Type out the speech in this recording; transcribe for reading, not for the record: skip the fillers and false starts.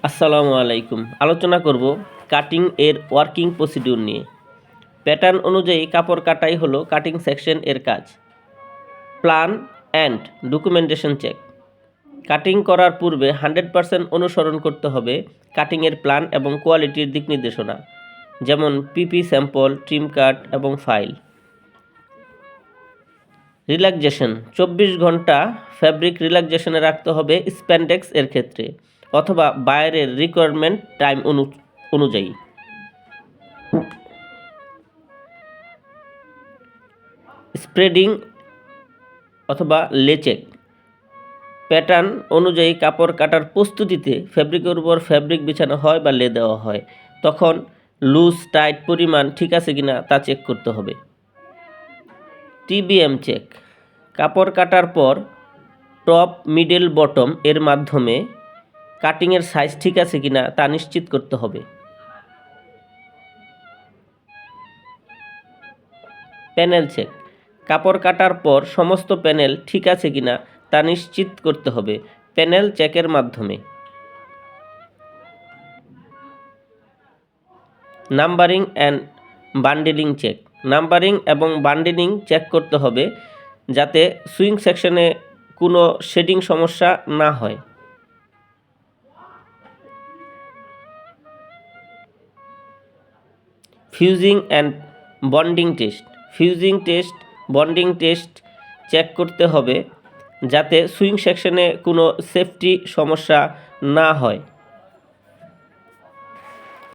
আসসালামু আলাইকুম। আলোচনা করব কাটিং এর ওয়ার্কিং প্রসিডিউর নিয়ে। প্যাটার্ন অনুযায়ী কাপড় কাটাই হলো কাটিং সেকশন এর কাজ। Plan and documentation check. Cutting করার পূর্বে 100% অনুসরণ করতে হবে কাটিংয়ের প্ল্যান এবং কোয়ালিটির দিক নির্দেশনা, যেমন পিপি স্যাম্পল, ট্রিম কাট এবং ফাইল। রিল্যাক্সেশন 24 ঘন্টা ফ্যাব্রিক রিল্যাক্সেশনে রাখতে হবে স্প্যান্ডেক্স এর ক্ষেত্রে অথবা বাইরের রিকোয়ারমেন্ট টাইম অনুযায়ী। স্প্রেডিং অথবা লেচেক প্যাটার্ন অনুযায়ী কাপড় কাটার প্রস্তুতিতে ফ্যাব্রিকের উপর ফ্যাব্রিক বিছানো হয় বা লে দেওয়া হয়, তখন লুজ টাইট পরিমাণ ঠিক আছে কিনা তা চেক করতে হবে। টিবিএম চেক কাপড় কাটার পর টপ, মিডল, বটম এর মাধ্যমে কাটিংয়ের সাইজ ঠিক আছে কিনা তা নিশ্চিত করতে হবে। প্যানেল চেক কাপড় কাটার পর সমস্ত প্যানেল ঠিক আছে কিনা তা নিশ্চিত করতে হবে প্যানেল চেকের মাধ্যমে। নাম্বারিং অ্যান্ড বান্ডেলিং চেক নাম্বারিং এবং বান্ডেলিং চেক করতে হবে যাতে সুইং সেকশনে কোনো শেডিং সমস্যা না হয়। Fusing and bonding test bonding test check করতে হবে যাতে সুইং সেকশনে কোনো সেফটি সমস্যা না হয়।